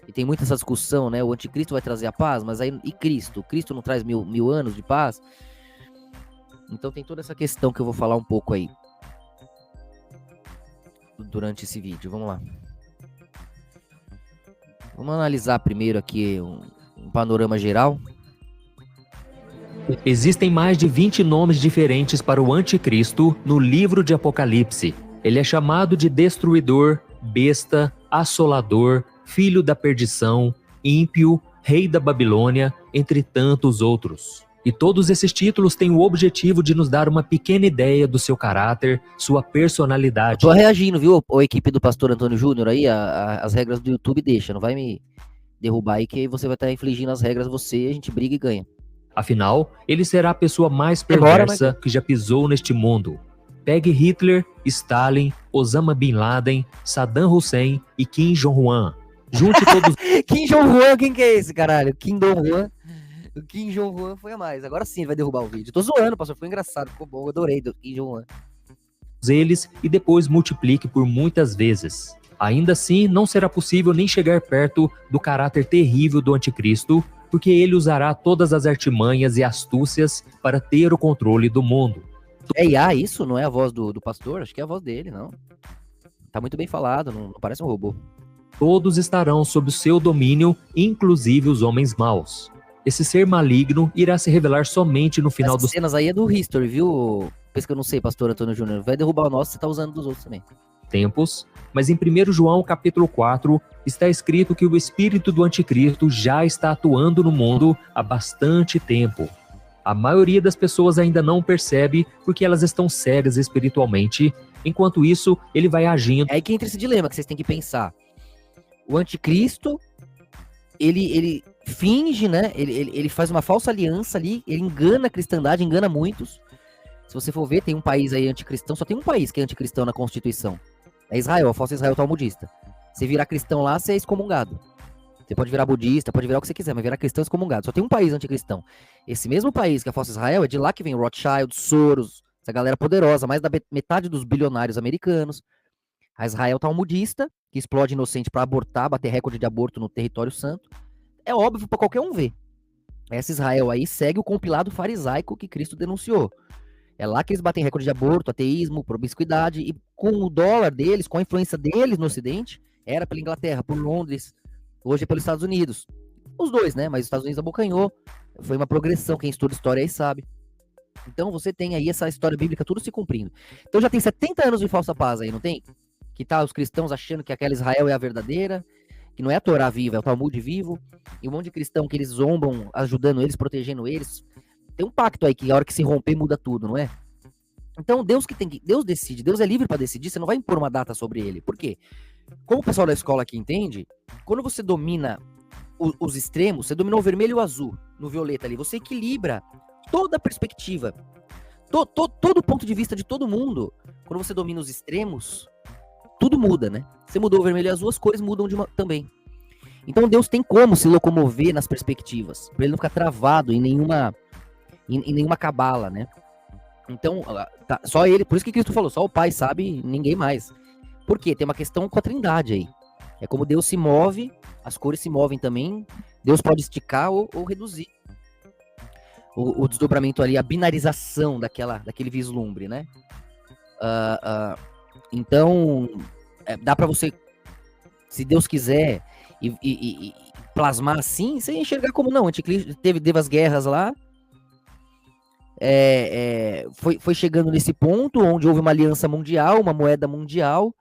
E tem muita essa discussão, né? O anticristo vai trazer a paz, mas aí e Cristo? Cristo não traz mil anos de paz? Então tem toda essa questão que eu vou falar um pouco aí durante esse vídeo. Vamos lá. Vamos analisar primeiro aqui um panorama geral. Existem mais de 20 nomes diferentes para o anticristo no livro de Apocalipse. Ele é chamado de destruidor, besta, assolador, filho da perdição, ímpio, rei da Babilônia, entre tantos outros. E todos esses títulos têm o objetivo de nos dar uma pequena ideia do seu caráter, sua personalidade. Tô reagindo, viu, a equipe do pastor Antônio Júnior aí, as regras do YouTube deixa, não vai me derrubar aí que aí você vai estar infligindo as regras, a gente briga e ganha. Afinal, ele será a pessoa mais perversa que já pisou neste mundo. Pegue Hitler, Stalin, Osama Bin Laden, Saddam Hussein e Kim Jong-un. Junte todos... Kim Jong-un, quem que é esse, caralho? Kim Jong-un. O Kim Jong-un foi a mais. Agora sim ele vai derrubar o vídeo. Tô zoando, pastor. Ficou engraçado, ficou bom. Eu adorei do Kim Jong-un. Eles e depois multiplique por muitas vezes. Ainda assim, não será possível nem chegar perto do caráter terrível do anticristo, porque ele usará todas as artimanhas e astúcias para ter o controle do mundo. É IA isso? Não é a voz do pastor? Acho que é a voz dele, não. Tá muito bem falado, não parece um robô. Todos estarão sob o seu domínio, inclusive os homens maus. Esse ser maligno irá se revelar somente no final dos... cenas aí é do History, viu? Pensa que eu não sei, pastor Antônio Júnior. Vai derrubar o nosso, você tá usando dos outros também. Tempos, mas em 1 João capítulo 4 está escrito que o espírito do anticristo já está atuando no mundo há bastante tempo. A maioria das pessoas ainda não percebe porque elas estão cegas espiritualmente, enquanto isso ele vai agindo. É aí que entra esse dilema que vocês têm que pensar. O anticristo, ele finge, né? Ele faz uma falsa aliança ali, ele engana a cristandade, engana muitos. Se você for ver, tem um país aí anticristão, só tem um país que é anticristão na Constituição. É Israel, a falsa Israel talmudista. Se virar cristão lá, você é excomungado. Você pode virar budista, pode virar o que você quiser, mas virar cristão é excomungado. Só tem um país anticristão. Esse mesmo país, que é a falsa Israel, é de lá que vem Rothschild, Soros, essa galera poderosa, mais da metade dos bilionários americanos. A Israel talmudista, que explode inocente para abortar, bater recorde de aborto no território santo. É óbvio para qualquer um ver. Essa Israel aí segue o compilado farisaico que Cristo denunciou. É lá que eles batem recorde de aborto, ateísmo, promiscuidade, e com o dólar deles, com a influência deles no Ocidente, era pela Inglaterra, por Londres, hoje é pelos Estados Unidos. Os dois, né? Mas os Estados Unidos abocanhou, foi uma progressão, quem estuda história aí sabe. Então você tem aí essa história bíblica tudo se cumprindo. Então já tem 70 anos de falsa paz aí, não tem? Que tá os cristãos achando que aquela Israel é a verdadeira, que não é a Torá viva, é o Talmud vivo, e um monte de cristão que eles zombam, ajudando eles, protegendo eles. Tem um pacto aí que a hora que se romper muda tudo, não é? Então Deus decide, Deus é livre para decidir, você não vai impor uma data sobre ele. Por quê? Como o pessoal da escola aqui entende, quando você domina os extremos, você domina o vermelho e o azul, no violeta ali, você equilibra toda a perspectiva, todo o ponto de vista de todo mundo. Quando você domina os extremos, tudo muda, né? Você mudou o vermelho e o azul, as cores mudam também. Então Deus tem como se locomover nas perspectivas, para ele não ficar travado em nenhuma cabala, né? Então, só ele, por isso que Cristo falou, só o Pai sabe, ninguém mais. Por quê? Tem uma questão com a Trindade aí. É como Deus se move, as cores se movem também, Deus pode esticar ou reduzir o desdobramento ali, a binarização daquele vislumbre, né? Então, dá pra você, se Deus quiser, e plasmar assim, você enxergar como não, anticristo teve as guerras lá, foi chegando nesse ponto onde houve uma aliança mundial, uma moeda mundial,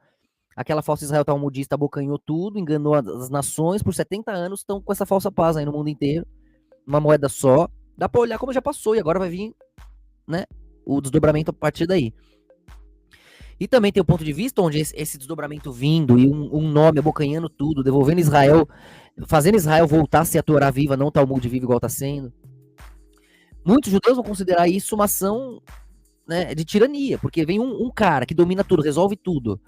aquela falsa Israel talmudista abocanhou tudo, enganou as nações, por 70 anos estão com essa falsa paz aí no mundo inteiro, uma moeda só, dá pra olhar como já passou e agora vai vir, né, o desdobramento a partir daí. E também tem o ponto de vista onde esse desdobramento vindo e um nome abocanhando tudo, devolvendo Israel, fazendo Israel voltar a ser a Torá viva, não o Talmud vivo igual está sendo. Muitos judeus vão considerar isso uma ação, né, de tirania, porque vem um cara que domina tudo, resolve tudo,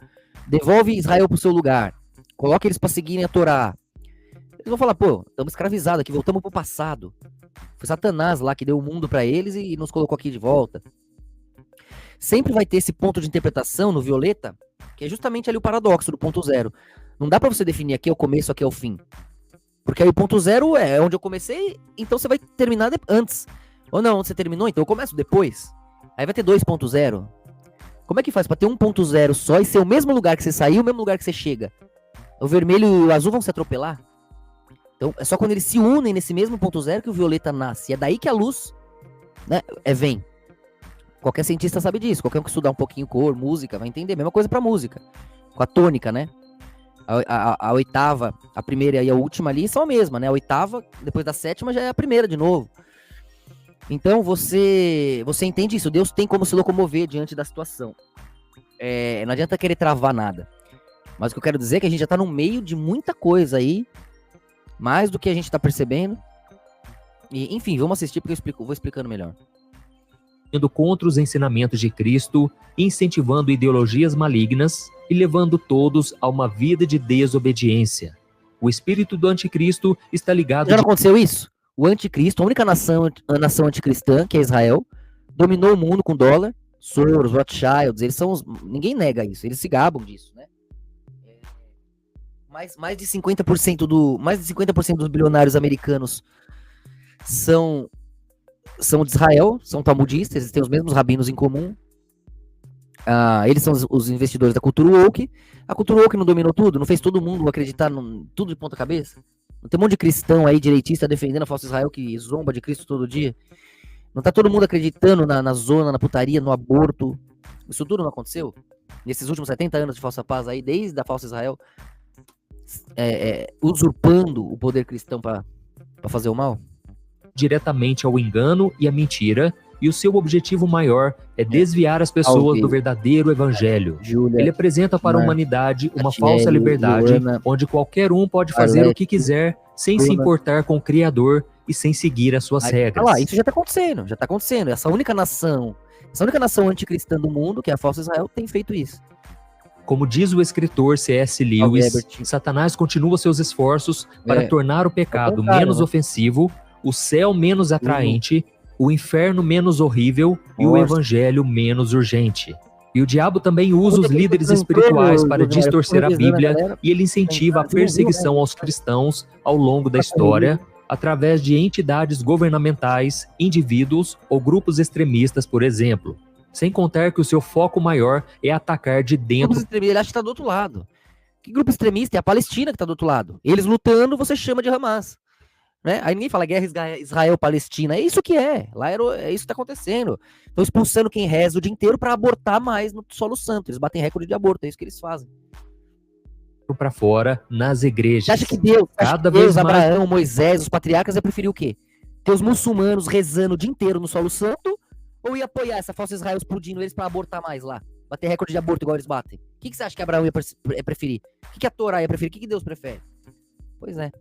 devolve Israel para o seu lugar, coloca eles para seguirem a Torá. Eles vão falar, pô, estamos escravizados aqui, voltamos para o passado. Foi Satanás lá que deu o mundo para eles e nos colocou aqui de volta. Sempre vai ter esse ponto de interpretação no violeta, que é justamente ali o paradoxo do ponto zero. Não dá para você definir aqui é o começo, aqui é o fim. Porque aí o ponto zero é onde eu comecei, então você vai terminar antes. Ou não, onde você terminou, então eu começo depois. Aí vai ter 2.0. Como é que faz pra ter 1.0 só e ser o mesmo lugar que você saiu, o mesmo lugar que você chega? O vermelho e o azul vão se atropelar? Então é só quando eles se unem nesse mesmo ponto zero que o violeta nasce. E é daí que a luz, né, vem. Qualquer cientista sabe disso. Qualquer um que estudar um pouquinho cor, música, vai entender. Mesma coisa pra música. Com a tônica, né? A oitava, a primeira e a última ali são a mesma, né? A oitava, depois da sétima, já é a primeira de novo. Então você entende isso. Deus tem como se locomover diante da situação. Não adianta querer travar nada. Mas o que eu quero dizer é que a gente já tá no meio de muita coisa aí. Mais do que a gente tá percebendo. E, enfim, vamos assistir porque eu vou explicando melhor. Indo contra os ensinamentos de Cristo, incentivando ideologias malignas e levando todos a uma vida de desobediência. O espírito do anticristo está ligado... Já não aconteceu isso? O anticristo, a única nação anticristã, que é Israel, dominou o mundo com dólar. Soros, Rothschilds, eles são ninguém nega isso, eles se gabam disso, né? Mais de 50% dos bilionários americanos são de Israel, são talmudistas, eles têm os mesmos rabinos em comum. Eles são os investidores da cultura woke. A cultura woke não dominou tudo? Não fez todo mundo acreditar tudo de ponta cabeça? Não tem um monte de cristão aí, direitista, defendendo a falsa Israel que zomba de Cristo todo dia? Não tá todo mundo acreditando na zona, na putaria, no aborto? Isso tudo não aconteceu? Nesses últimos 70 anos de falsa paz aí, desde a falsa Israel, usurpando o poder cristão para fazer o mal? Diretamente ao engano e à mentira, e o seu objetivo maior é desviar as pessoas do verdadeiro evangelho. Ele apresenta para a humanidade uma falsa liberdade, onde qualquer um pode fazer o que quiser, sem se importar com o Criador e sem seguir as suas regras. Isso já está acontecendo. Essa única nação anticristã do mundo, que é a falsa Israel, tem feito isso. Como diz o escritor C.S. Lewis, Satanás continua seus esforços para tornar o pecado menos ofensivo, o céu menos atraente, o inferno menos horrível e o evangelho menos urgente. E o diabo também usa os líderes espirituais para distorcer a Bíblia e ele incentiva a perseguição aos cristãos ao longo da história, através de entidades governamentais, indivíduos ou grupos extremistas, por exemplo. Sem contar que o seu foco maior é atacar de dentro. Ele acha que está do outro lado. Que grupo extremista? É a Palestina que está do outro lado. Eles lutando, você chama de Hamas. Né? Aí ninguém fala guerra Israel-Palestina. É isso que é. Lá é isso que está acontecendo. Estão expulsando quem reza o dia inteiro para abortar mais no solo santo. Eles batem recorde de aborto. É isso que eles fazem. Para fora, nas igrejas. Você acha que Deus, Abraão, Moisés, os patriarcas ia preferir o quê? Ter os muçulmanos rezando o dia inteiro no solo santo? Ou ia apoiar essa falsa Israel explodindo eles para abortar mais lá? Bater recorde de aborto igual eles batem? O que você acha que Abraão ia preferir? O que a Torá ia preferir? O que Deus prefere? Pois é.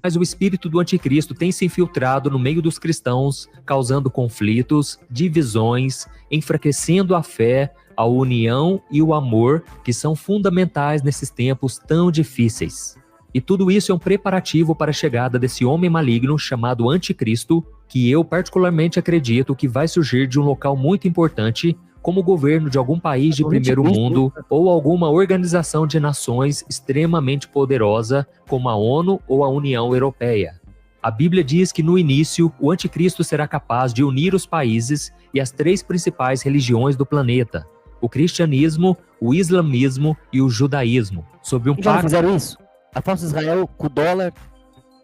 Mas o espírito do anticristo tem se infiltrado no meio dos cristãos, causando conflitos, divisões, enfraquecendo a fé, a união e o amor, que são fundamentais nesses tempos tão difíceis. E tudo isso é um preparativo para a chegada desse homem maligno chamado Anticristo, que eu particularmente acredito que vai surgir de um local muito importante, como o governo de algum país de primeiro mundo ou alguma organização de nações extremamente poderosa, como a ONU ou a União Europeia. A Bíblia diz que no início o anticristo será capaz de unir os países e as 3 principais religiões do planeta: o cristianismo, o islamismo e o judaísmo, sob um pacto. Já fizeram isso? A falsa Israel com o dólar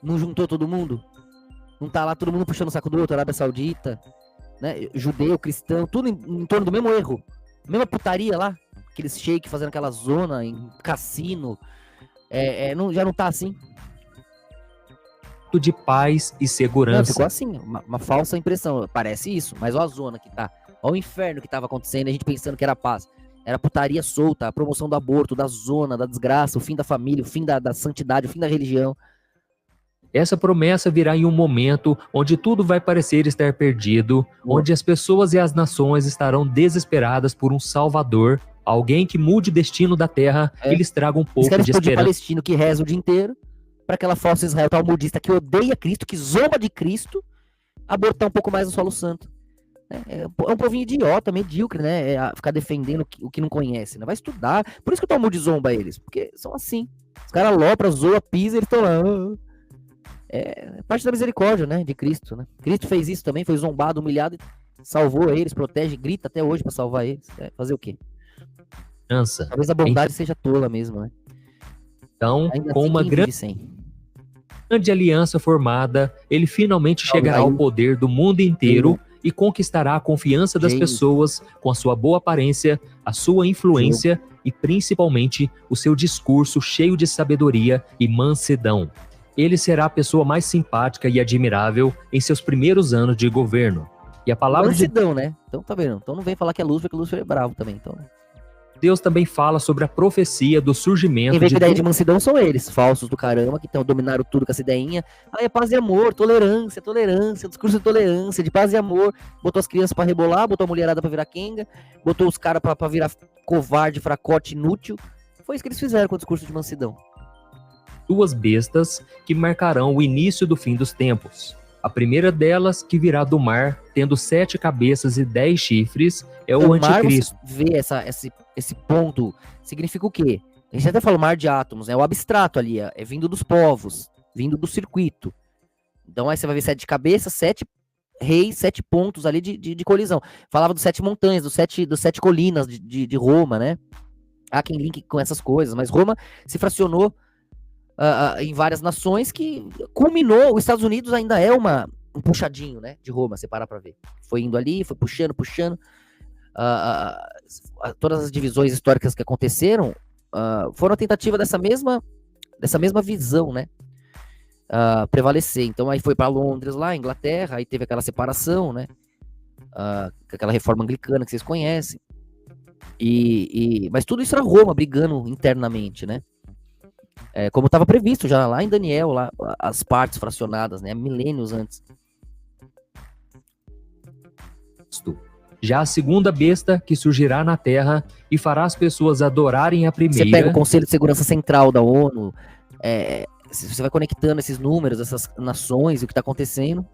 não juntou todo mundo? Não tá lá todo mundo puxando o saco do outro, Arábia Saudita, né? Judeu, cristão, tudo em torno do mesmo erro. Mesma putaria lá, aqueles sheiks fazendo aquela zona em cassino. Já não tá assim? De paz e segurança. Não, ficou assim, uma falsa impressão. Parece isso, mas olha a zona que tá. Olha o inferno que tava acontecendo, a gente pensando que era paz. Era putaria solta, a promoção do aborto, da zona, da desgraça, o fim da família, o fim da santidade, o fim da religião. Essa promessa virá em um momento onde tudo vai parecer estar perdido, onde as pessoas e as nações estarão desesperadas por um salvador, alguém que mude o destino da terra e lhes traga um pouco de esperança. Palestino que reza o dia inteiro, para aquela falsa Israel talmudista que odeia Cristo, que zomba de Cristo, abortar um pouco mais no solo santo. É um povinho idiota, medíocre, né? Ficar defendendo o que não conhece, né? Vai estudar. Por isso que o Talmud zomba eles, porque são assim. Os caras lopram, zoam, pisam, eles estão lá. É parte da misericórdia, né, de Cristo, né? Cristo fez isso também, foi zombado, humilhado, salvou eles, protege, grita até hoje para salvar eles. Fazer o quê? Esperança. Talvez a bondade seja tola mesmo, né? Então, Ainda com assim, uma quem vive sem? grande aliança formada, ele finalmente chegará ao poder do mundo inteiro e conquistará a confiança das pessoas com a sua boa aparência, a sua influência e principalmente o seu discurso cheio de sabedoria e mansidão. Ele será a pessoa mais simpática e admirável em seus primeiros anos de governo. E a palavra mansidão, né? Então tá vendo? Então não vem falar que é Lúcifer, que o Lúcifer é bravo também, então. Deus também fala sobre a profecia do surgimento quem vem com ideia de mansidão são eles, falsos do caramba, que dominaram tudo com essa ideinha. Ah, é paz e amor, tolerância, discurso de tolerância, de paz e amor. Botou as crianças pra rebolar, botou a mulherada pra virar quenga, botou os caras pra virar covarde, fracote, inútil. Foi isso que eles fizeram com o discurso de mansidão. Duas bestas que marcarão o início do fim dos tempos. A primeira delas, que virá do mar, tendo 7 cabeças e 10 chifres, é o anticristo. Mar, você vê esse ponto, significa o quê? A gente até fala mar de átomos, é o abstrato ali, é vindo dos povos, vindo do circuito. Então aí você vai ver 7 cabeças, 7 reis, 7 pontos ali de colisão. Falava dos 7 montanhas, dos sete colinas de Roma, né? Há quem link com essas coisas, mas Roma se fracionou em várias nações que culminou. Os Estados Unidos ainda é um puxadinho, né, de Roma, você parar pra ver. Foi indo ali, foi puxando. Todas as divisões históricas que aconteceram foram a tentativa dessa mesma visão, né, prevalecer. Então aí foi para Londres lá, Inglaterra, aí teve aquela separação, né, aquela reforma anglicana que vocês conhecem. Mas tudo isso era Roma brigando internamente, né? Como estava previsto já lá em Daniel, lá, as partes fracionadas, né? Milênios antes. Já a segunda besta que surgirá na Terra e fará as pessoas adorarem a primeira. Você pega o Conselho de Segurança Central da ONU, você vai conectando esses números, essas nações, o que está acontecendo.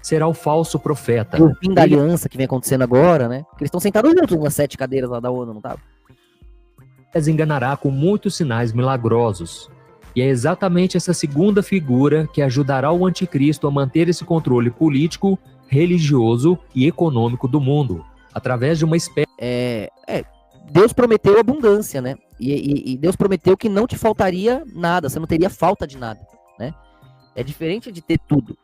Será o falso profeta. O fim da aliança que vem acontecendo agora, né? Porque eles estão sentados juntos nas 7 cadeiras lá da ONU, não tá? As enganará com muitos sinais milagrosos. E é exatamente essa segunda figura que ajudará o anticristo a manter esse controle político, religioso e econômico do mundo, através de uma espécie... Deus prometeu abundância, né? E Deus prometeu que não te faltaria nada, você não teria falta de nada, né? É diferente de ter tudo.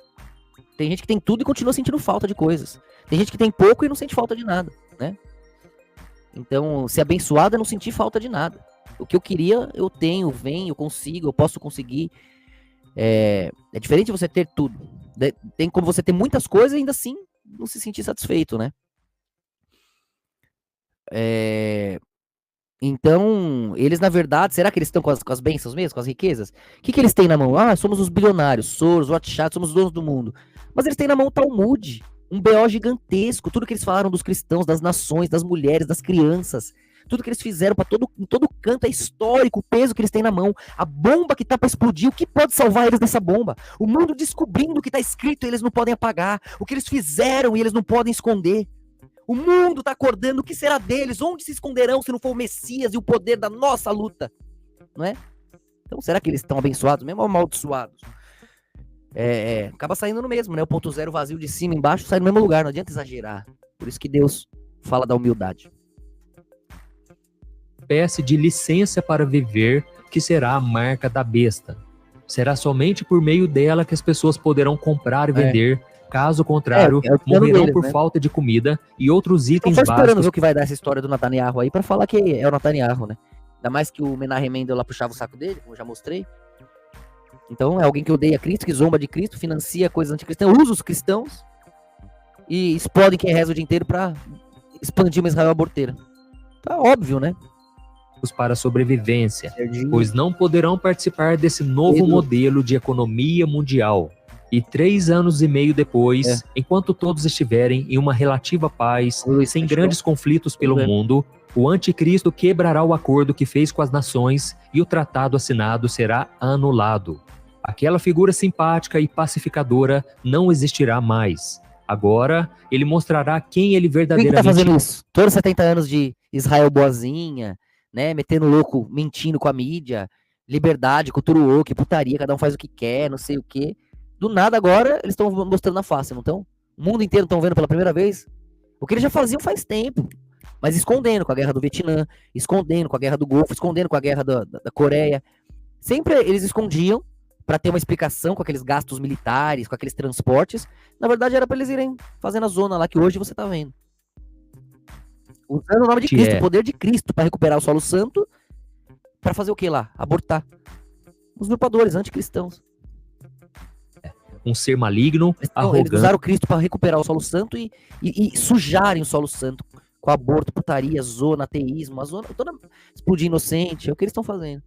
Tem gente que tem tudo e continua sentindo falta de coisas. Tem gente que tem pouco e não sente falta de nada, né? Então, ser abençoado é não sentir falta de nada. O que eu queria, eu tenho, eu consigo, eu posso conseguir. É diferente de você ter tudo. Tem como você ter muitas coisas e ainda assim não se sentir satisfeito, né? Então, eles na verdade, será que eles estão com as bênçãos mesmo, com as riquezas? O que eles têm na mão? Somos os bilionários, Soros, Rothschild, somos os donos do mundo. Mas eles têm na mão o Talmud, um BO gigantesco, tudo que eles falaram dos cristãos, das nações, das mulheres, das crianças, tudo que eles fizeram em todo canto é histórico, o peso que eles têm na mão, a bomba que tá para explodir, o que pode salvar eles dessa bomba? O mundo descobrindo o que tá escrito e eles não podem apagar, o que eles fizeram e eles não podem esconder. O mundo tá acordando, o que será deles? Onde se esconderão se não for o Messias e o poder da nossa luta? Não é? Então será que eles estão abençoados mesmo ou amaldiçoados? Acaba saindo no mesmo, né? O ponto zero vazio de cima e embaixo sai no mesmo lugar, não adianta exagerar. Por isso que Deus fala da humildade. Espécie de licença para viver, que será a marca da besta. Será somente por meio dela que as pessoas poderão comprar e vender. Caso contrário, morrerão deles, por falta de comida e outros itens básicos. Esperando ver o que vai dar essa história do Netanyahu aí, para falar que é o Netanyahu, né? Ainda mais que o Menahem Mendel lá puxava o saco dele, como eu já mostrei. Então é alguém que odeia Cristo, que zomba de Cristo, financia coisas anticristãs, usa os cristãos e explode quem reza o dia inteiro para expandir uma Israel aborteira. Tá óbvio, né? Para a sobrevivência, pois não poderão participar desse novo modelo de economia mundial. E 3 anos e meio depois, enquanto todos estiverem em uma relativa paz, sem grandes conflitos pelo mundo, o anticristo quebrará o acordo que fez com as nações e o tratado assinado será anulado. Aquela figura simpática e pacificadora não existirá mais. Agora, ele mostrará quem ele verdadeiramente... Quem tá fazendo isso? Todos 70 anos de Israel boazinha, né, metendo louco, mentindo com a mídia, liberdade, cultura woke, putaria, cada um faz o que quer, não sei o quê. Do nada agora, eles estão mostrando a face, não estão? O mundo inteiro estão vendo pela primeira vez. O que eles já faziam faz tempo. Mas escondendo com a guerra do Vietnã, escondendo com a guerra do Golfo, escondendo com a guerra da Coreia. Sempre eles escondiam para ter uma explicação com aqueles gastos militares, com aqueles transportes. Na verdade, era para eles irem fazendo a zona lá que hoje você tá vendo. Usando o nome de Cristo, o poder de Cristo, para recuperar o solo santo, para fazer o que lá? Abortar. Os usurpadores anticristãos. Um ser maligno, arrogante. Eles usaram o Cristo para recuperar o solo santo e sujarem o solo santo com aborto, putaria, zona, ateísmo, a zona toda explodir inocente. É o que eles estão fazendo.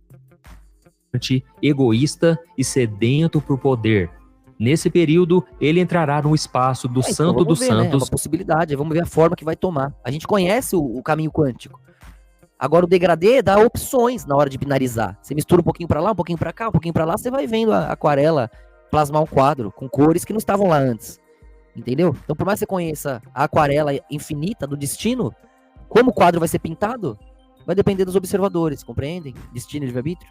Egoísta e sedento por poder. Nesse período, ele entrará no espaço do Santo dos Santos. Né? É uma possibilidade, vamos ver a forma que vai tomar. A gente conhece o caminho quântico. Agora o degradê dá opções na hora de binarizar. Você mistura um pouquinho para lá, um pouquinho para cá, um pouquinho para lá, você vai vendo a aquarela plasmar um quadro com cores que não estavam lá antes. Entendeu? Então, por mais que você conheça a aquarela infinita do destino, como o quadro vai ser pintado, vai depender dos observadores, compreendem? Destino e livre-arbítrio.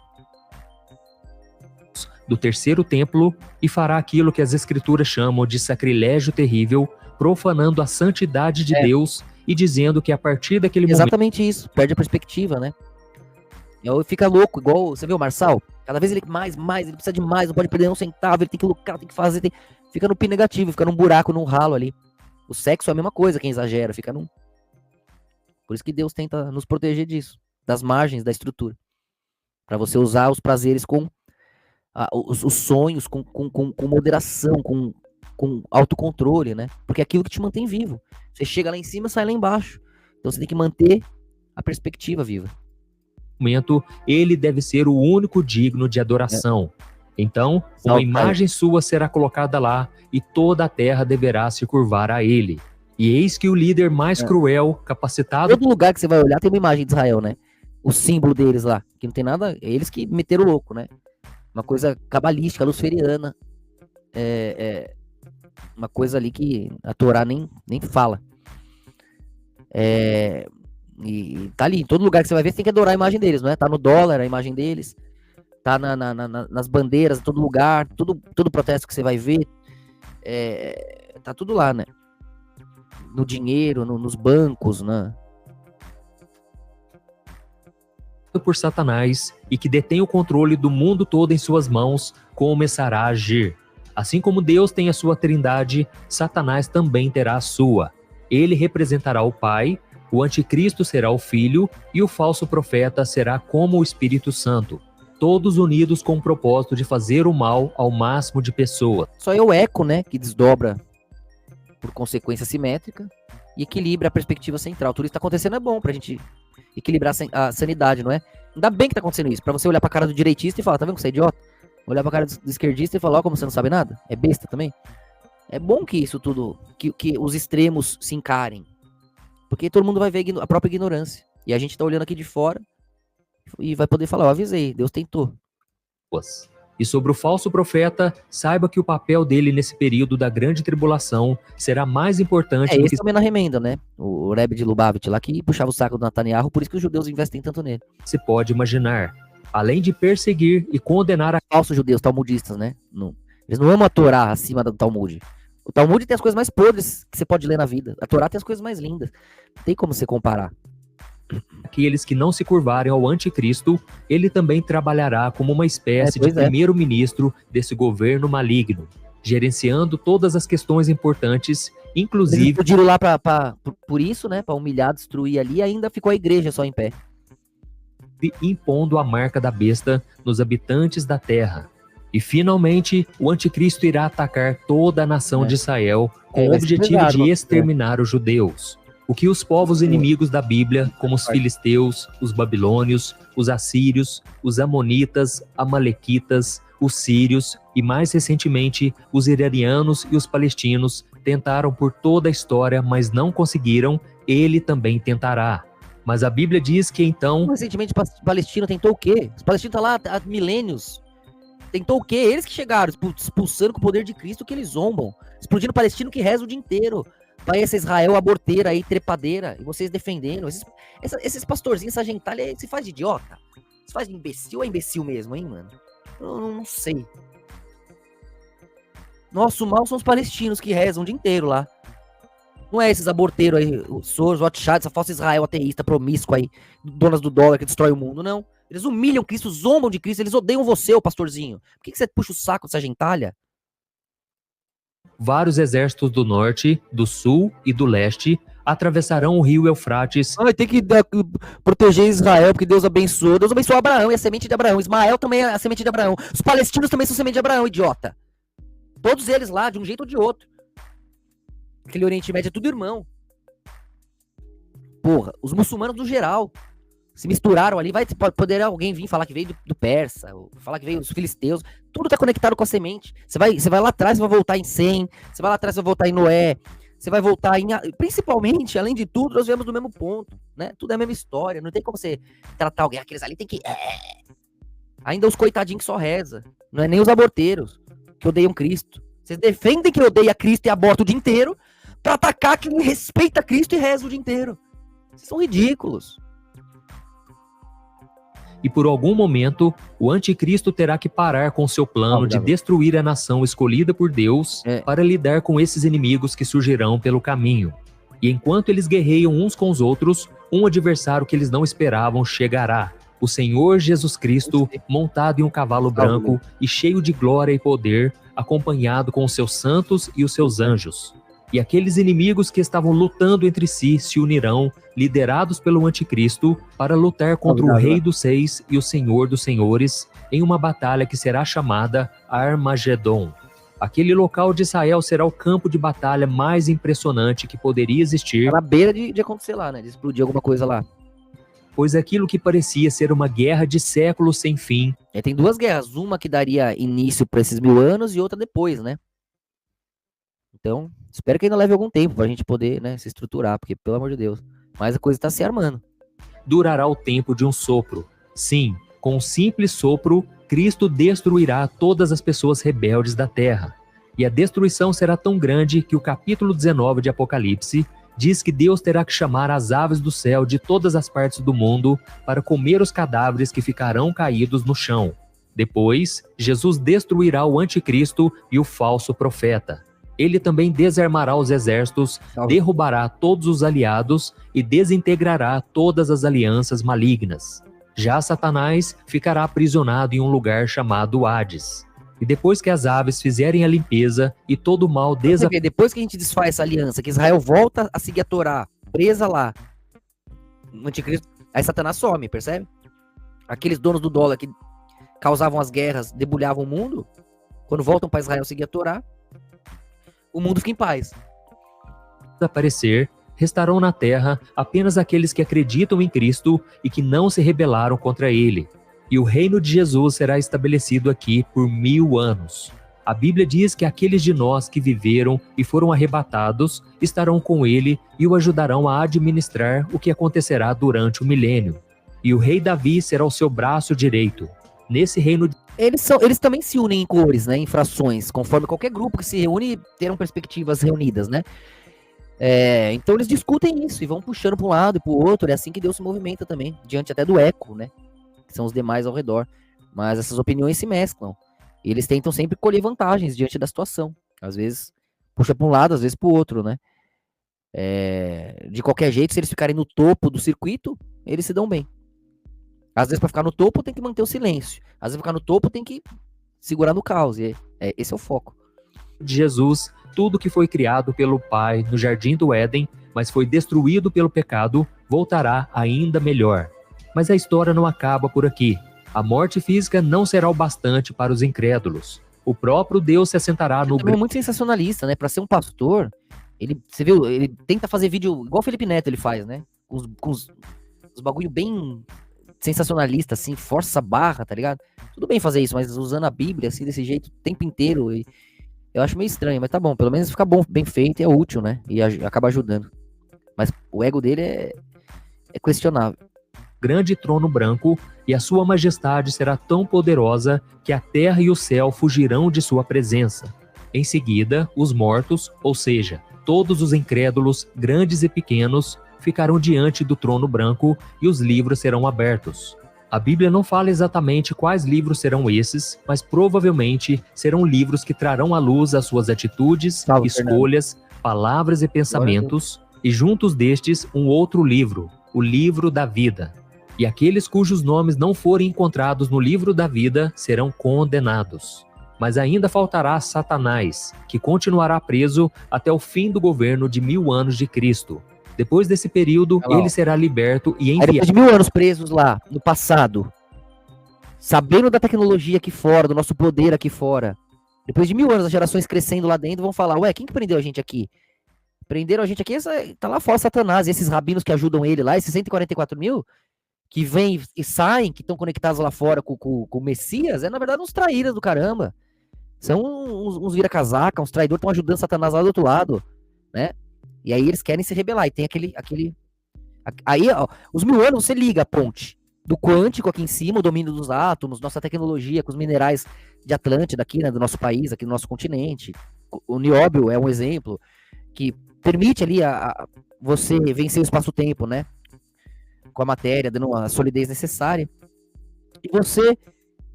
Do terceiro templo, e fará aquilo que as escrituras chamam de sacrilégio terrível, profanando a santidade de Deus e dizendo que a partir daquele momento... Exatamente isso, perde a perspectiva, né? Fica louco, igual, você viu o Marçal? Cada vez ele mais, ele precisa de mais, não pode perder um centavo, ele tem que lucrar, tem que fazer, fica no pi negativo, fica num buraco, num ralo ali. O sexo é a mesma coisa, quem exagera, fica num... Por isso que Deus tenta nos proteger disso, das margens da estrutura. Para você usar os prazeres com os sonhos, com moderação, com autocontrole, né? Porque é aquilo que te mantém vivo. Você chega lá em cima, sai lá embaixo. Então você tem que manter a perspectiva viva. Momento, ele deve ser o único digno de adoração. Então, uma imagem sua será colocada lá e toda a terra deverá se curvar a ele. E eis que o líder mais cruel, capacitado... Todo lugar que você vai olhar tem uma imagem de Israel, né? O símbolo deles lá, que não tem nada... Eles que meteram o louco, né? Uma coisa cabalística, luciferiana. Uma coisa ali que a Torá nem fala. E tá ali, em todo lugar que você vai ver, você tem que adorar a imagem deles, não é? Tá no dólar a imagem deles, tá nas bandeiras, em todo lugar, todo protesto que você vai ver, tá tudo lá, né? No dinheiro, nos bancos, né? Por Satanás e que detém o controle do mundo todo em suas mãos, começará a agir. Assim como Deus tem a sua trindade, Satanás também terá a sua. Ele representará o Pai, o anticristo será o Filho e o falso profeta será como o Espírito Santo, todos unidos com o propósito de fazer o mal ao máximo de pessoas. Só é o eco, né, que desdobra por consequência simétrica e equilibra a perspectiva central. Tudo isso que tá acontecendo é bom pra gente equilibrar a sanidade, não é? Ainda bem que tá acontecendo isso, pra você olhar pra cara do direitista e falar, tá vendo que você é idiota? Olhar pra cara do esquerdista e falar, ó, como você não sabe nada? É besta também? É bom que isso tudo, que os extremos se encarem. Porque todo mundo vai ver a própria ignorância. E a gente tá olhando aqui de fora e vai poder falar, eu avisei, Deus tentou. E sobre o falso profeta, saiba que o papel dele nesse período da grande tribulação será mais importante do que... Esse também na remenda, né? O Rebbe de Lubavitch lá que puxava o saco do Netanyahu, por isso que os judeus investem tanto nele. Se pode imaginar. Além de perseguir e condenar a... Falsos judeus, talmudistas, né? Não. Eles não amam a Torá acima do Talmud. O Talmud tem as coisas mais podres que você pode ler na vida. A Torá tem as coisas mais lindas. Não tem como você comparar. Aqueles que não se curvarem ao anticristo, ele também trabalhará como uma espécie de primeiro-ministro desse governo maligno, gerenciando todas as questões importantes, inclusive... Eles explodiram lá por isso, né? Para humilhar, destruir ali, e ainda ficou a igreja só em pé. Impondo a marca da besta nos habitantes da terra. E finalmente, o anticristo irá atacar toda a nação de Israel com o objetivo de exterminar os judeus. O que os povos inimigos da Bíblia, como os filisteus, os babilônios, os assírios, os amonitas, amalequitas, os sírios e mais recentemente os iranianos e os palestinos tentaram por toda a história, mas não conseguiram, ele também tentará. Mas a Bíblia diz que então... Recentemente o palestino tentou o quê? Os palestinos estão lá há milênios. Tentou o quê? Eles que chegaram, expulsando com o poder de Cristo que eles zombam. Explodindo o palestino que reza o dia inteiro. Vai essa Israel aborteira aí, trepadeira, e vocês defendendo. Esses pastorzinhos, essa gentalha, se faz de idiota? Se faz de imbecil ou é imbecil mesmo, hein, mano? Eu não sei. Nossa, o mal são os palestinos que rezam o dia inteiro lá. Não é esses aborteiros aí, o Soros, o Rothschild, essa falsa Israel ateísta, promíscua aí, donas do dólar que destrói o mundo, não. Eles humilham Cristo, zombam de Cristo, eles odeiam você, ô pastorzinho. Por que você puxa o saco dessa gentalha? Vários exércitos do norte, do sul e do leste atravessarão o rio Eufrates. Tem que proteger Israel, porque Deus abençoou. Deus abençoou Abraão e a semente de Abraão. Ismael também é a semente de Abraão. Os palestinos também são semente de Abraão, idiota. Todos eles lá, de um jeito ou de outro. Aquele Oriente Médio é tudo irmão. Porra, os muçulmanos no geral se misturaram ali. Poder alguém vir falar que veio do Persa, ou falar que veio dos filisteus. Tudo tá conectado com a semente. Você vai lá atrás, você vai voltar em Sem. Você vai lá atrás, você vai voltar em Noé. Você vai voltar em... Principalmente, além de tudo, nós viemos do mesmo ponto, né? Tudo é a mesma história. Não tem como você tratar alguém. Aqueles ali tem que... Ainda os coitadinhos que só reza. Não é nem os aborteiros que odeiam Cristo. Vocês defendem que odeia Cristo e aborta o dia inteiro pra atacar quem respeita Cristo e reza o dia inteiro. Vocês são ridículos. E por algum momento, o anticristo terá que parar com seu plano de destruir a nação escolhida por Deus para lidar com esses inimigos que surgirão pelo caminho. E enquanto eles guerreiam uns com os outros, um adversário que eles não esperavam chegará. O Senhor Jesus Cristo, montado em um cavalo branco e cheio de glória e poder, acompanhado com os seus santos e os seus anjos. E aqueles inimigos que estavam lutando entre si se unirão, liderados pelo anticristo, para lutar contra o Rei dos Seis e o Senhor dos Senhores, em uma batalha que será chamada Armagedon. Aquele local de Israel será o campo de batalha mais impressionante que poderia existir. Tá na beira de acontecer lá, né? De explodir alguma coisa lá. Pois aquilo que parecia ser uma guerra de séculos sem fim. Tem duas guerras, uma que daria início para esses 1000 anos e outra depois, né? Então, espero que ainda leve algum tempo pra gente poder, né, se estruturar, porque, pelo amor de Deus, mas a coisa tá se armando. Durará o tempo de um sopro. Sim, com um simples sopro, Cristo destruirá todas as pessoas rebeldes da terra. E a destruição será tão grande que o capítulo 19 de Apocalipse diz que Deus terá que chamar as aves do céu de todas as partes do mundo para comer os cadáveres que ficarão caídos no chão. Depois, Jesus destruirá o anticristo e o falso profeta. Ele também desarmará os exércitos, derrubará todos os aliados e desintegrará todas as alianças malignas. Já Satanás ficará aprisionado em um lugar chamado Hades. E depois que as aves fizerem a limpeza e todo o mal depois que a gente desfaz essa aliança, que Israel volta a seguir a Torá, presa lá, o anticristo, aí Satanás some, percebe? Aqueles donos do dólar que causavam as guerras, debulhavam o mundo, quando voltam para Israel seguir a Torá, o mundo fica em paz. Desaparecer, restarão na terra apenas aqueles que acreditam em Cristo e que não se rebelaram contra ele. E o reino de Jesus será estabelecido aqui por 1000 anos. A Bíblia diz que aqueles de nós que viveram e foram arrebatados estarão com ele e o ajudarão a administrar o que acontecerá durante o milênio. E o rei Davi será o seu braço direito. Nesse reino... Eles também se unem em cores, né, em frações, conforme qualquer grupo que se reúne terão perspectivas reunidas, né? Então eles discutem isso e vão puxando para um lado e para o outro. É assim que Deus se movimenta também, diante até do eco, né? Que são os demais ao redor. Mas essas opiniões se mesclam. E eles tentam sempre colher vantagens diante da situação. Às vezes puxa para um lado, às vezes para o outro, né? De qualquer jeito, se eles ficarem no topo do circuito, eles se dão bem. Às vezes, para ficar no topo, tem que manter o silêncio. Às vezes, para ficar no topo, tem que segurar no caos. Esse é o foco. De Jesus, tudo que foi criado pelo Pai no Jardim do Éden, mas foi destruído pelo pecado, voltará ainda melhor. Mas a história não acaba por aqui. A morte física não será o bastante para os incrédulos. O próprio Deus se assentará no... Ele é muito sensacionalista, né? Para ser um pastor, você viu, ele tenta fazer vídeo igual o Felipe Neto ele faz, né? Com os bagulho bem... sensacionalista, assim, força a barra, tá ligado? Tudo bem fazer isso, mas usando a Bíblia, assim, desse jeito, o tempo inteiro, eu acho meio estranho, mas tá bom, pelo menos fica bom, bem feito e é útil, né? E acaba ajudando. Mas o ego dele é questionável. Grande trono branco, e a sua majestade será tão poderosa que a terra e o céu fugirão de sua presença. Em seguida, os mortos, ou seja, todos os incrédulos, grandes e pequenos, ficarão diante do trono branco e os livros serão abertos. A Bíblia não fala exatamente quais livros serão esses, mas provavelmente serão livros que trarão à luz as suas atitudes, Salve, escolhas, palavras e pensamentos, e juntos destes um outro livro, o livro da vida. E aqueles cujos nomes não forem encontrados no livro da vida serão condenados. Mas ainda faltará Satanás, que continuará preso até o fim do governo de 1000 anos de Cristo. Depois desse período, ele será liberto e Aí depois enviado. de 1000 anos presos lá, no passado, sabendo da tecnologia aqui fora, do nosso poder aqui fora, depois de 1000 anos, as gerações crescendo lá dentro vão falar, ué, quem que prendeu a gente aqui? Prenderam a gente aqui, tá lá fora Satanás, e esses rabinos que ajudam ele lá, esses 144 mil, que vêm e saem, que estão conectados lá fora com o Messias, na verdade uns traíras do caramba. São uns vira-casaca, uns traidores, estão ajudando Satanás lá do outro lado, né? E aí eles querem se rebelar, e tem aí, ó, os 1000 anos você liga a ponte do quântico aqui em cima, o domínio dos átomos, nossa tecnologia com os minerais de Atlântida aqui, né, do nosso país, aqui no nosso continente. O nióbio é um exemplo que permite ali você vencer o espaço-tempo, né? Com a matéria, dando a solidez necessária. E você,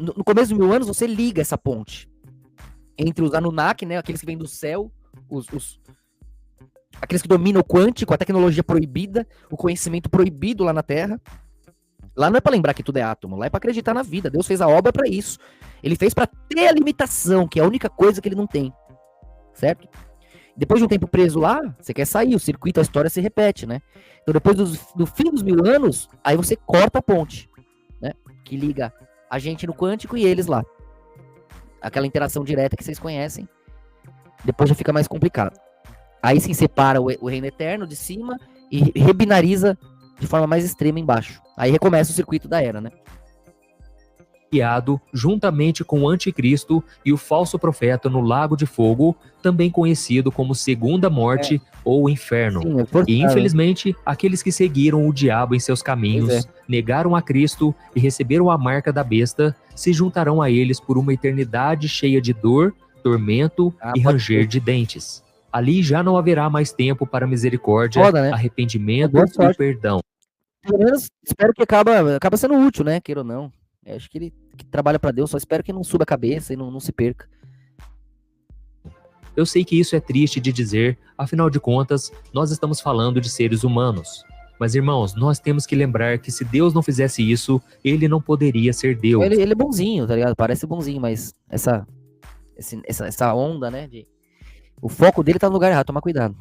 no começo dos 1000 anos, você liga essa ponte entre os Anunnaki, né? Aqueles que vêm do céu, aqueles que dominam o quântico, a tecnologia proibida, o conhecimento proibido lá na Terra. Lá não é para lembrar que tudo é átomo, lá é para acreditar na vida. Deus fez a obra para isso. Ele fez para ter a limitação, que é a única coisa que ele não tem. Certo? Depois de um tempo preso lá, você quer sair, o circuito, a história se repete, né? Então depois do fim dos 1000 anos, aí você corta a ponte, né? Que liga a gente no quântico e eles lá. Aquela interação direta que vocês conhecem. Depois já fica mais complicado. Aí sim separa o reino eterno de cima e rebinariza de forma mais extrema embaixo. Aí recomeça o circuito da era, né? Enviado juntamente com o anticristo e o falso profeta no lago de fogo, também conhecido como segunda morte ou inferno. Sim, E infelizmente, aqueles que seguiram o diabo em seus caminhos, negaram a Cristo e receberam a marca da besta, se juntarão a eles por uma eternidade cheia de dor, tormento e ranger de dentes. Ali já não haverá mais tempo para misericórdia, né? arrependimento e perdão. Pelo menos espero que acaba sendo útil, né? Queira ou não. Eu acho que ele que trabalha para Deus, só espero que não suba a cabeça e não se perca. Eu sei que isso é triste de dizer, afinal de contas, nós estamos falando de seres humanos. Mas, irmãos, nós temos que lembrar que se Deus não fizesse isso, ele não poderia ser Deus. Ele é bonzinho, tá ligado? Parece bonzinho, mas essa onda, né? O foco dele tá no lugar errado, toma cuidado.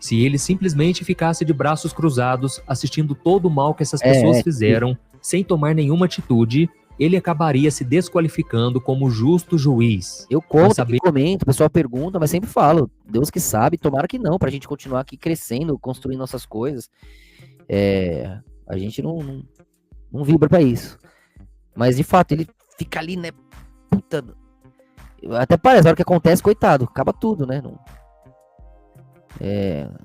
Se ele simplesmente ficasse de braços cruzados, assistindo todo o mal que essas pessoas fizeram, sem tomar nenhuma atitude, ele acabaria se desqualificando como justo juiz. Eu conto, comento, o pessoal pergunta, mas sempre falo, Deus que sabe, tomara que não, pra gente continuar aqui crescendo, construindo nossas coisas. A gente não vibra pra isso. Mas, de fato, ele fica ali, né, puta... Até parece, a hora que acontece, coitado, acaba tudo, né?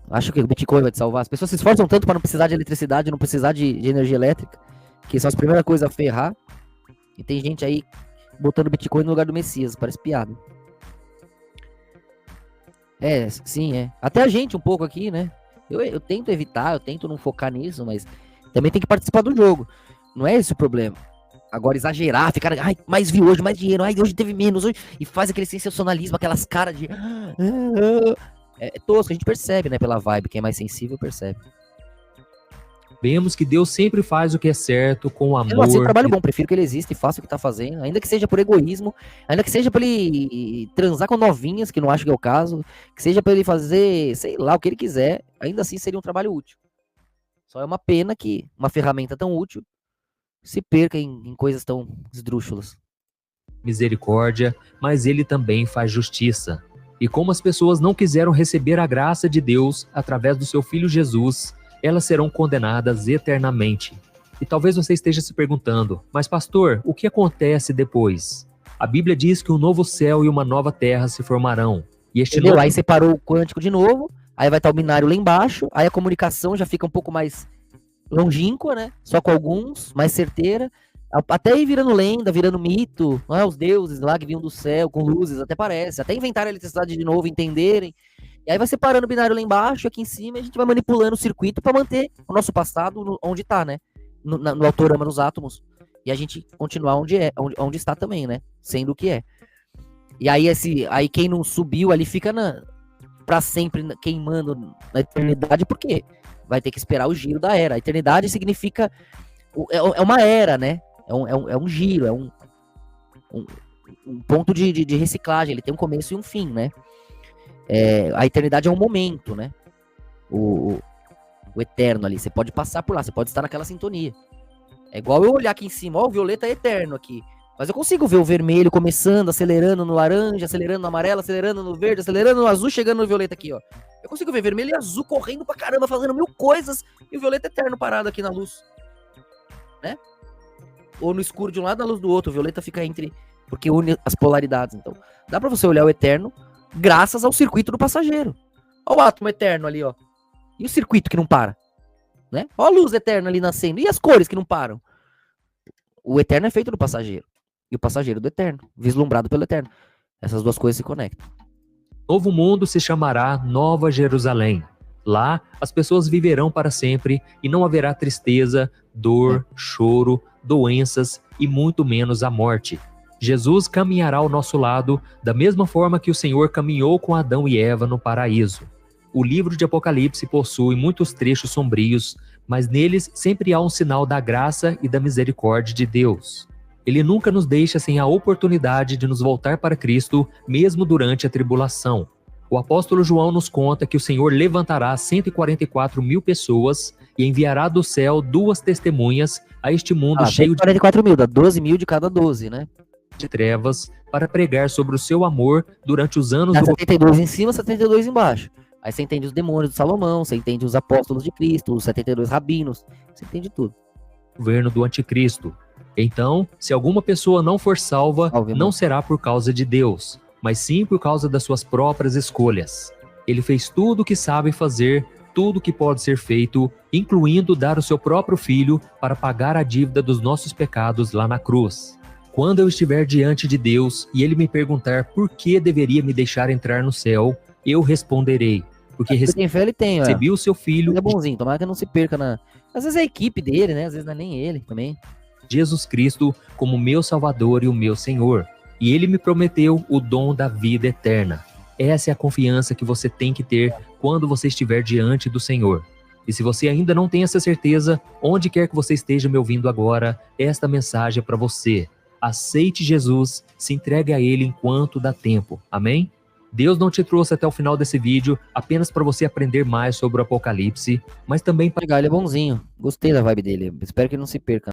Acho que o Bitcoin vai te salvar. As pessoas se esforçam tanto para não precisar de eletricidade, não precisar de energia elétrica, que são as primeiras coisas a ferrar. E tem gente aí botando Bitcoin no lugar do Messias, parece piada. Sim. Até a gente um pouco aqui, né? Eu tento evitar, eu tento não focar nisso, mas também tem que participar do jogo. Não é esse o problema. Agora exagerar, ficar, mais viu hoje, mais dinheiro, hoje teve menos, hoje, e faz aquele sensacionalismo, aquelas caras de... É tosco, a gente percebe, né, pela vibe, quem é mais sensível percebe. Vemos que Deus sempre faz o que é certo, com amor. Eu assim, trabalho bom, prefiro que ele exista e faça o que tá fazendo, ainda que seja por egoísmo, ainda que seja pra ele transar com novinhas, que não acho que é o caso, que seja pra ele fazer, sei lá, o que ele quiser, ainda assim seria um trabalho útil. Só é uma pena que uma ferramenta tão útil se perca em coisas tão esdrúxulas. Misericórdia, mas ele também faz justiça. E como as pessoas não quiseram receber a graça de Deus através do seu Filho Jesus, elas serão condenadas eternamente. E talvez você esteja se perguntando, mas pastor, o que acontece depois? A Bíblia diz que um novo céu e uma nova terra se formarão. E Aí separou o quântico de novo, aí vai estar o binário lá embaixo, aí a comunicação já fica um pouco mais longínqua, né? Só com alguns, mais certeira. Até ir virando lenda, virando mito, os deuses lá que vinham do céu, com luzes, até parece. Até inventar a eletricidade de novo, entenderem. E aí vai separando o binário lá embaixo, aqui em cima, e a gente vai manipulando o circuito para manter o nosso passado onde tá, né? no autorama, nos átomos, e a gente continuar onde está também, né? Sendo o que é. E aí, aí quem não subiu ali fica pra sempre queimando na eternidade, porque vai ter que esperar o giro da era. A eternidade significa... É uma era, né? É um giro, é um ponto de reciclagem. Ele tem um começo e um fim, né? A eternidade é um momento, né? O eterno ali. Você pode passar por lá, você pode estar naquela sintonia. É igual eu olhar aqui em cima, ó, o violeta é eterno aqui. Mas eu consigo ver o vermelho começando, acelerando no laranja, acelerando no amarelo, acelerando no verde, acelerando no azul, chegando no violeta aqui, ó. Eu consigo ver vermelho e azul correndo pra caramba, fazendo mil coisas, e o violeta eterno parado aqui na luz. Né? Ou no escuro de um lado, na luz do outro. O violeta fica entre... Porque une as polaridades. Então, dá pra você olhar o eterno graças ao circuito do passageiro. Olha o átomo eterno ali, ó. E o circuito que não para? Né? Olha a luz eterna ali nascendo. E as cores que não param? O eterno é feito do passageiro. E o passageiro do eterno, vislumbrado pelo eterno. Essas duas coisas se conectam. Novo mundo se chamará Nova Jerusalém. Lá, as pessoas viverão para sempre e não haverá tristeza, dor, choro, doenças e muito menos a morte. Jesus caminhará ao nosso lado da mesma forma que o Senhor caminhou com Adão e Eva no paraíso. O livro de Apocalipse possui muitos trechos sombrios, mas neles sempre há um sinal da graça e da misericórdia de Deus. Ele nunca nos deixa sem a oportunidade de nos voltar para Cristo, mesmo durante a tribulação. O apóstolo João nos conta que o Senhor levantará 144 mil pessoas e enviará do céu 2 testemunhas a este mundo cheio 144 mil, dá 12 mil de cada 12, né? De trevas, para pregar sobre o seu amor durante os anos Dá do 72 em cima, 72 embaixo. Aí você entende os demônios de Salomão, você entende os apóstolos de Cristo, os 72 rabinos, você entende tudo. Governo do anticristo. Então, se alguma pessoa não for salva, não será por causa de Deus, mas sim por causa das suas próprias escolhas. Ele fez tudo o que sabe fazer, tudo o que pode ser feito, incluindo dar o seu próprio filho para pagar a dívida dos nossos pecados lá na cruz. Quando eu estiver diante de Deus e ele me perguntar por que deveria me deixar entrar no céu, eu responderei, porque recebi o seu filho. Ele é bonzinho, tomara que não se perca na... Às vezes é a equipe dele, né? Às vezes não é nem ele também. Jesus Cristo como meu Salvador e o meu Senhor. E ele me prometeu o dom da vida eterna. Essa é a confiança que você tem que ter quando você estiver diante do Senhor. E se você ainda não tem essa certeza, onde quer que você esteja me ouvindo agora, esta mensagem é para você. Aceite Jesus, se entregue a Ele enquanto dá tempo. Amém? Deus não te trouxe até o final desse vídeo apenas para você aprender mais sobre o Apocalipse, mas também para... Legal, ele é bonzinho. Gostei da vibe dele. Espero que ele não se perca.